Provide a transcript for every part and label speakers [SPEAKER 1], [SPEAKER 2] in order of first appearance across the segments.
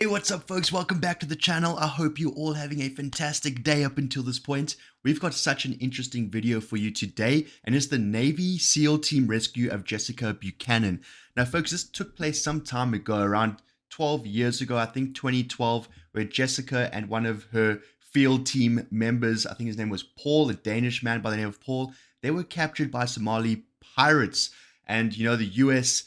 [SPEAKER 1] Hey, what's up folks? Welcome back to the channel. I hope you're all having a fantastic day up until this point. We've got such an interesting video for you today, and it's the Navy SEAL team rescue of Jessica Buchanan. Now folks, this took place some time ago, around 12 years ago, I think 2012, where Jessica and one of her field team members, I think his name was Paul, a Danish man by the name of Paul, they were captured by Somali pirates. And you know, the US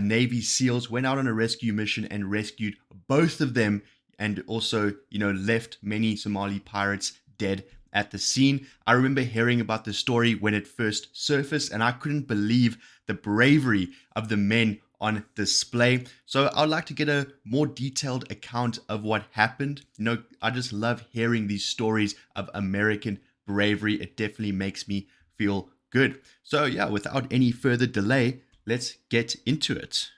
[SPEAKER 1] Navy SEALs went out on a rescue mission and rescued both of them, and also, you know, left many Somali pirates dead at the scene. I remember hearing about this story when it first surfaced, and I couldn't believe the bravery of the men on display. So I'd like to get a more detailed account of what happened. You know, I just love hearing these stories of American bravery. It definitely makes me feel good. So yeah, without any further delay, let's get into it.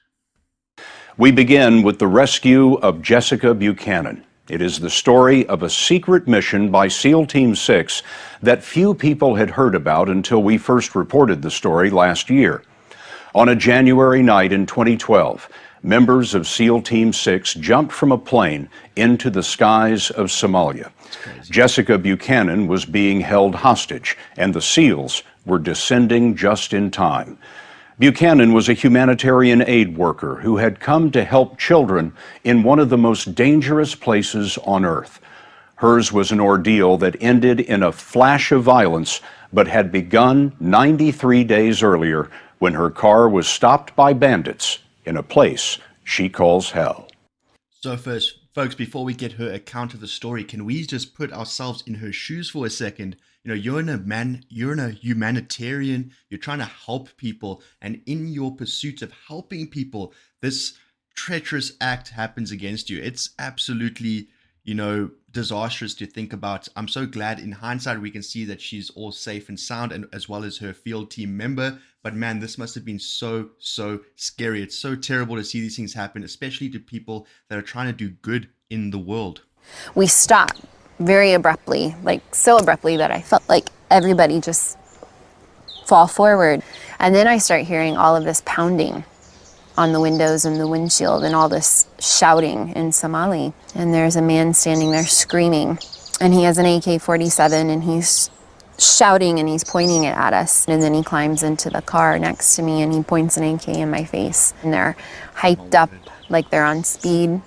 [SPEAKER 2] We begin with the rescue of Jessica Buchanan. It is the story of a secret mission by SEAL Team 6 that few people had heard about until we first reported the story last year. On a January night in 2012, members of SEAL Team 6 jumped from a plane into the skies of Somalia. Jessica Buchanan was being held hostage, and the SEALs were descending just in time. Buchanan was a humanitarian aid worker who had come to help children in one of the most dangerous places on earth. Hers was an ordeal that ended in a flash of violence, but had begun 93 days earlier when her car was stopped by bandits in a place she calls hell.
[SPEAKER 1] So first, folks, before we get her account of the story, can we just put ourselves in her shoes for a second? You know, you're a humanitarian, you're trying to help people, and in your pursuit of helping people, this treacherous act happens against you. It's absolutely, you know, disastrous to think about. I'm so glad in hindsight we can see that she's all safe and sound, and as well as her field team member. But man, this must have been so scary. It's so terrible to see these things happen, especially to people that are trying to do good in the world.
[SPEAKER 3] We stopped very abruptly, like so abruptly that I felt like everybody just fall forward. And then I start hearing all of this pounding on the windows and the windshield and all this shouting in Somali. And there's a man standing there screaming, and he has an AK-47 and he's shouting and he's pointing it at us. And then he climbs into the car next to me and he points an AK in my face. And they're hyped up like they're on speed.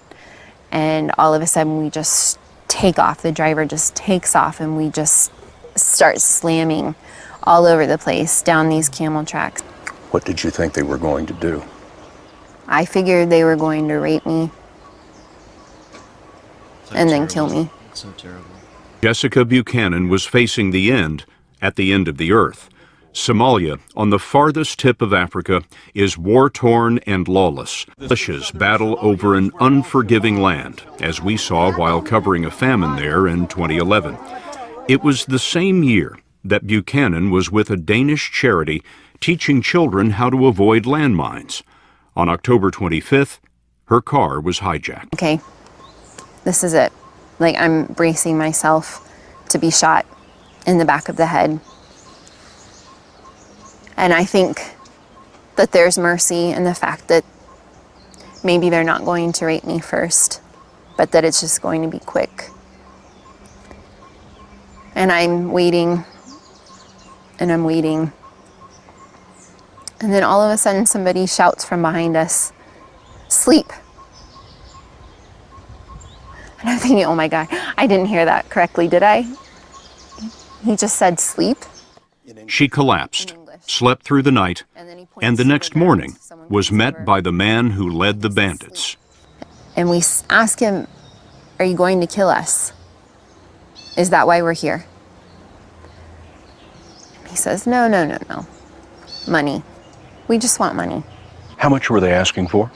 [SPEAKER 3] And all of a sudden we just take off. The driver just takes off and we just start slamming all over the place down these camel tracks.
[SPEAKER 2] What did you think they were going to do?
[SPEAKER 3] I figured they were going to rape me and then kill me.
[SPEAKER 1] It's so terrible.
[SPEAKER 2] Jessica Buchanan was facing the end at the end of the earth. Somalia, on the farthest tip of Africa, is war-torn and lawless. Militias battle over an unforgiving land, as we saw while covering a famine there in 2011. It was the same year that Buchanan was with a Danish charity teaching children how to avoid landmines. On October 25th, her car was hijacked.
[SPEAKER 3] Okay, this is it. Like, I'm bracing myself to be shot in the back of the head. And I think that there's mercy in the fact that maybe they're not going to rape me first, but that it's just going to be quick. And I'm waiting, and I'm waiting. And then all of a sudden somebody shouts from behind us, "Sleep." And I'm thinking, oh my God, I didn't hear that correctly, did I? He just said sleep.
[SPEAKER 2] She collapsed, slept through the night, and the next morning was met by the man who led the bandits.
[SPEAKER 3] And we ask him, "Are you going to kill us? Is that why we're here?" He says, no. Money. We just want money.
[SPEAKER 4] How much were they asking for?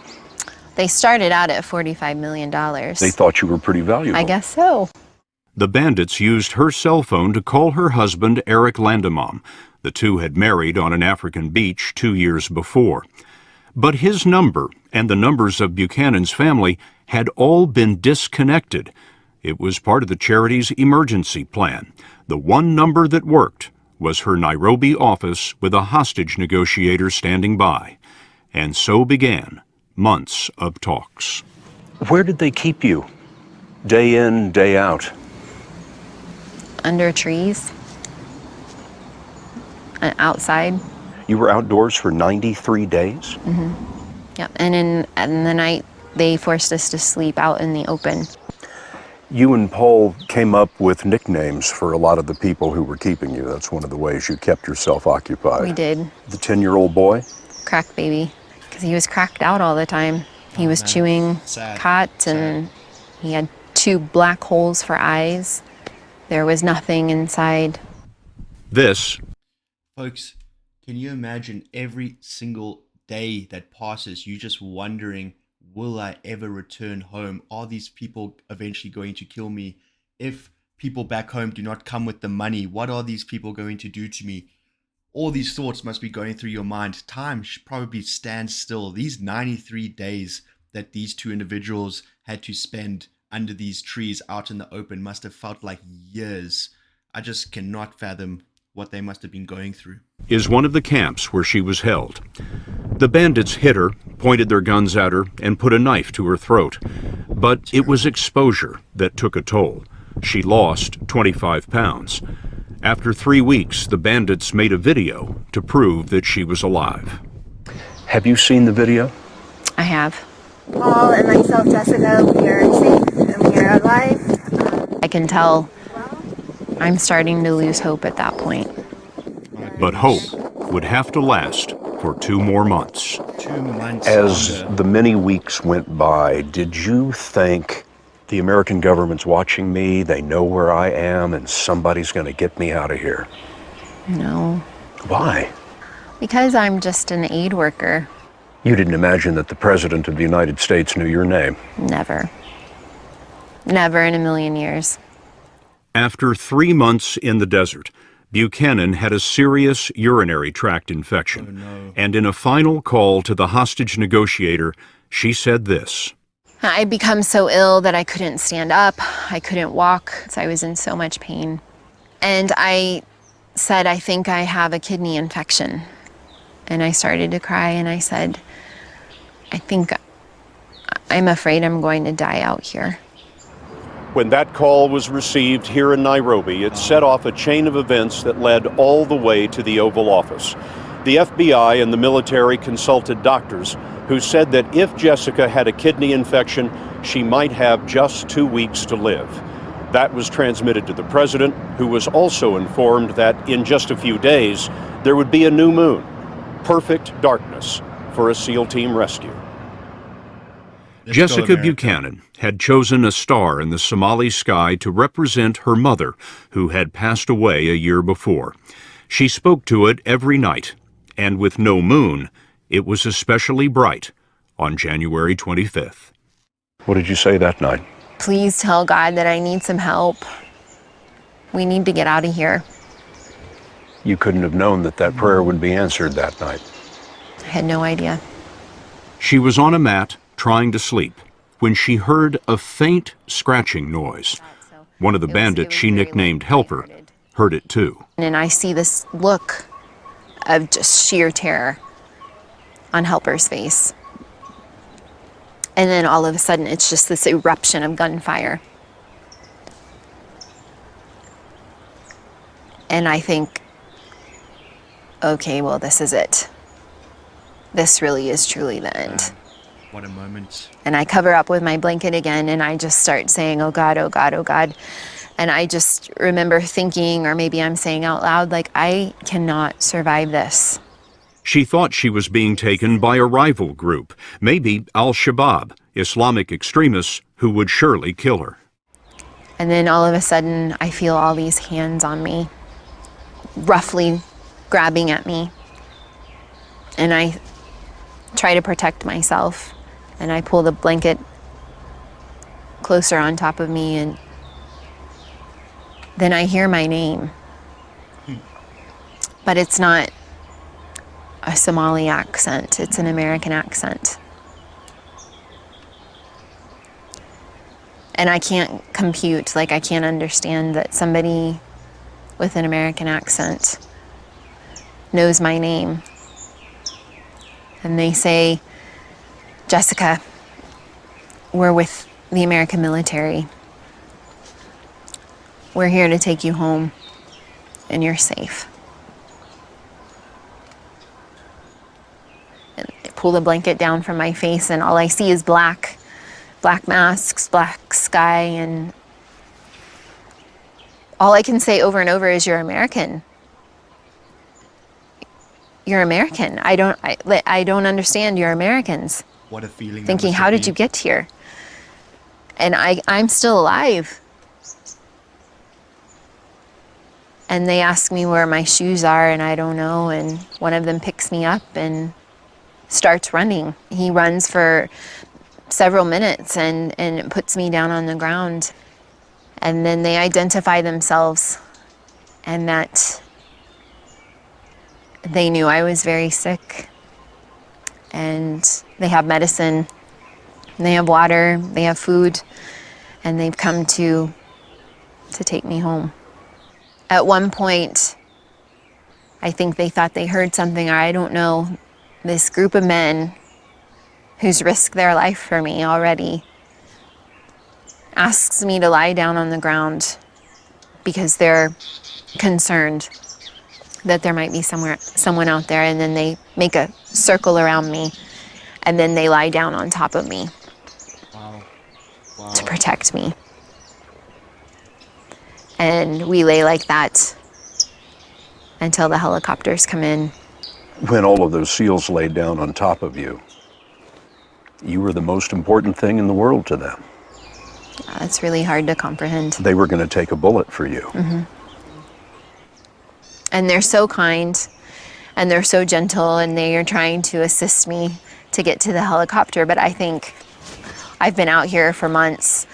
[SPEAKER 3] They started out at $45 million.
[SPEAKER 4] They thought you were pretty valuable.
[SPEAKER 3] I guess so.
[SPEAKER 2] The bandits used her cell phone to call her husband, Eric Landemam. The two had married on an African beach 2 years before. But his number and the numbers of Buchanan's family had all been disconnected. It was part of the charity's emergency plan. The one number that worked was her Nairobi office with a hostage negotiator standing by. And so began months of talks.
[SPEAKER 4] Where did they keep you? Day in, day out?
[SPEAKER 3] Under trees. Outside.
[SPEAKER 4] You were outdoors for 93 days?
[SPEAKER 3] Yep. And in the night, they forced us to sleep out in the open.
[SPEAKER 4] You and Paul came up with nicknames for a lot of the people who were keeping you. That's one of the ways you kept yourself occupied.
[SPEAKER 3] We did.
[SPEAKER 4] The 10-year-old boy?
[SPEAKER 3] Crack baby. Because he was cracked out all the time. He was chewing cot, and he had 2 black holes for eyes. There was nothing inside.
[SPEAKER 2] This
[SPEAKER 1] Folks, can you imagine every single day that passes, you just wondering, will I ever return home? Are these people eventually going to kill me? If people back home do not come with the money, what are these people going to do to me? All these thoughts must be going through your mind. Time should probably stand still. These 93 days that these 2 individuals had to spend under these trees out in the open must have felt like years. I just cannot fathom what they must have been going through.
[SPEAKER 2] is one of the camps where she was held. The bandits hit her, pointed their guns at her, and put a knife to her throat. But it was exposure that took a toll. She lost 25 pounds. After 3 weeks, the bandits made a video to prove that she was alive.
[SPEAKER 4] Have you seen the video?
[SPEAKER 3] I have.
[SPEAKER 5] Paul and myself, Jessica, we are safe and we are alive.
[SPEAKER 3] I can tell I'm starting to lose hope at that point.
[SPEAKER 2] But hope would have to last for 2 more months.
[SPEAKER 1] 2 months.
[SPEAKER 4] As
[SPEAKER 1] longer.
[SPEAKER 4] the many weeks went by, did you think the American government's watching me, they know where I am, and somebody's going to get me out of here?
[SPEAKER 3] No.
[SPEAKER 4] Why?
[SPEAKER 3] Because I'm just an aid worker.
[SPEAKER 4] You didn't imagine that the President of the United States knew your name?
[SPEAKER 3] Never. Never in a million years.
[SPEAKER 2] After 3 months in the desert, Buchanan had a serious urinary tract infection.
[SPEAKER 1] Oh, no.
[SPEAKER 2] And in a final call to the hostage negotiator, she said this.
[SPEAKER 3] I'd become so ill that I couldn't stand up. I couldn't walk. So I was in so much pain. And I said, I think I have a kidney infection. And I started to cry and I said, I'm afraid I'm going to die out here.
[SPEAKER 2] When that call was received here in Nairobi, it set off a chain of events that led all the way to the Oval Office. The FBI and the military consulted doctors who said that if Jessica had a kidney infection, she might have just 2 weeks to live. That was transmitted to the president, who was also informed that in just a few days, there would be a new moon. Perfect darkness for a SEAL team rescue.
[SPEAKER 1] Let's go,
[SPEAKER 2] Jessica
[SPEAKER 1] America.
[SPEAKER 2] Buchanan had chosen a star in the Somali sky to represent her mother, who had passed away a year before. She spoke to it every night, and with no moon, it was especially bright on January 25th.
[SPEAKER 4] What did you say that night?
[SPEAKER 3] Please tell God that I need some help. We need to get out of here.
[SPEAKER 4] You couldn't have known that that prayer would be answered that night.
[SPEAKER 3] I had no idea.
[SPEAKER 2] She was on a mat trying to sleep when she heard a faint scratching noise. One of the bandits she nicknamed Helper heard it too.
[SPEAKER 3] And I see this look of just sheer terror on Helper's face. And then all of a sudden, it's just this eruption of gunfire. And I think, okay, well, this is it. This really is truly the end.
[SPEAKER 1] What a moment.
[SPEAKER 3] And I cover up with my blanket again, and I just start saying, oh God, oh God, oh God. And I just remember thinking, or maybe I'm saying out loud, like, I cannot survive this.
[SPEAKER 2] She thought she was being taken by a rival group, maybe Al-Shabaab, Islamic extremists who would surely kill her.
[SPEAKER 3] And then all of a sudden, I feel all these hands on me, roughly grabbing at me. And I try to protect myself. And I pull the blanket closer on top of me, and then I hear my name. But it's not a Somali accent, it's an American accent. And I can't compute, like I can't understand that somebody with an American accent knows my name. And they say, Jessica. we're with the American military. We're here to take you home, and you're safe. And they pull the blanket down from my face, and all I see is black masks, black sky, and all I can say over and over is, "You're American. You're American. I don't understand. You're Americans."
[SPEAKER 1] What a feeling.
[SPEAKER 3] Thinking, how did you get here? And I'm still alive. And they ask me where my shoes are, and I don't know. And one of them picks me up and starts running. He runs for several minutes and puts me down on the ground. And then they identify themselves, and that they knew I was very sick. And they have medicine, and they have water, they have food, and they've come to take me home. At one point, I think they thought they heard something, or I don't know, this group of men who's risked their life for me already asks me to lie down on the ground because they're concerned that there might be someone out there, and then they make a circle around me, and then they lie down on top of me.
[SPEAKER 1] Wow.
[SPEAKER 3] To protect me. And we lay like that until the helicopters come in.
[SPEAKER 4] When all of those SEALs laid down on top of you, you were the most important thing in the world to them.
[SPEAKER 3] It's really hard to comprehend.
[SPEAKER 4] They were going to take a bullet for you.
[SPEAKER 3] Mm-hmm. And they're so kind, and they're so gentle, and they are trying to assist me to get to the helicopter. But I think I've been out here for months.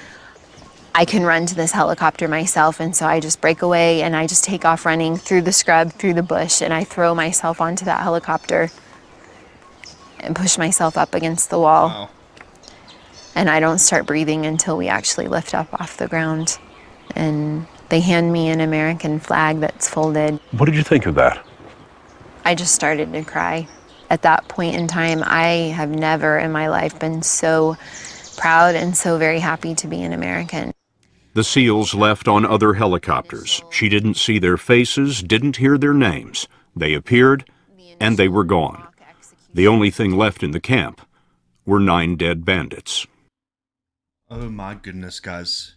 [SPEAKER 3] I can run to this helicopter myself, and so I just break away and I just take off running through the scrub, through the bush, and I throw myself onto that helicopter and push myself up against the wall.
[SPEAKER 1] Wow.
[SPEAKER 3] And I don't start breathing until we actually lift up off the ground. And they hand me an American flag that's folded.
[SPEAKER 4] What did you think of that?
[SPEAKER 3] I just started to cry. At that point in time, I have never in my life been so proud and so very happy to be an American.
[SPEAKER 2] The SEALs left on other helicopters. She didn't see their faces, didn't hear their names. They appeared, and they were gone. The only thing left in the camp were 9 dead bandits.
[SPEAKER 1] Oh my goodness, guys.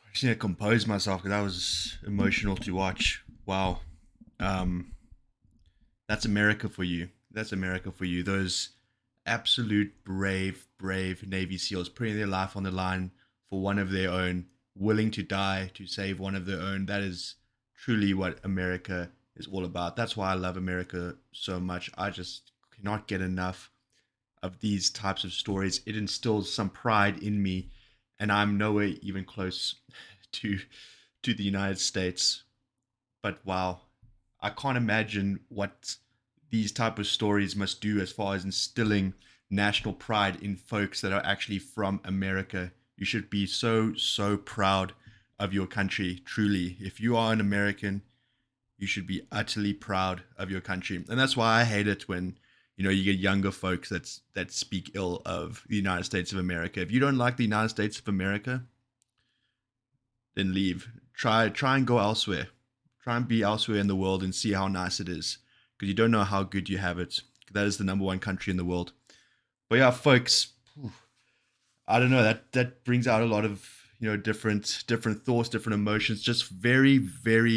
[SPEAKER 1] I just need to compose myself because that was emotional to watch. Wow. That's America for you. That's America for you. Those absolute brave Navy SEALs putting their life on the line for one of their own, willing to die to save one of their own. That is truly what America is all about. That's why I love America so much. I just cannot get enough of these types of stories. It instills some pride in me, and I'm nowhere even close to the United States. But wow, I can't imagine what these type of stories must do as far as instilling national pride in folks that are actually from America. You should be so proud of your country, truly. If you are an American, you should be utterly proud of your country. And that's why I hate it when, you know, you get younger folks that speak ill of the United States of America. If you don't like the United States of America, then leave. Try and go elsewhere. Try and be elsewhere in the world and see how nice it is, because you don't know how good you have it. That is the #1 country in the world. But yeah, folks, I don't know, that brings out a lot of, you know, different thoughts, different emotions. Just very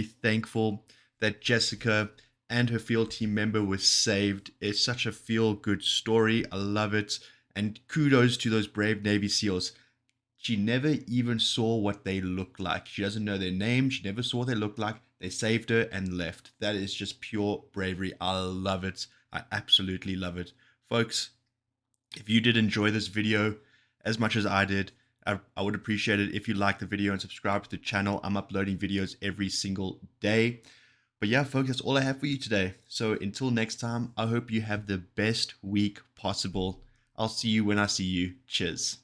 [SPEAKER 1] thankful that Jessica and her field team member was saved. It's such a feel-good story. I love it. And kudos to those brave Navy SEALs. She never even saw what they looked like. She doesn't know their name. She never saw what they looked like. They saved her and left. That is just pure bravery. I love it. I absolutely love it. Folks, if you did enjoy this video as much as I did, I would appreciate it if you like the video and subscribe to the channel. I'm uploading videos every single day. But yeah, folks, that's all I have for you today. So until next time, I hope you have the best week possible. I'll see you when I see you. Cheers.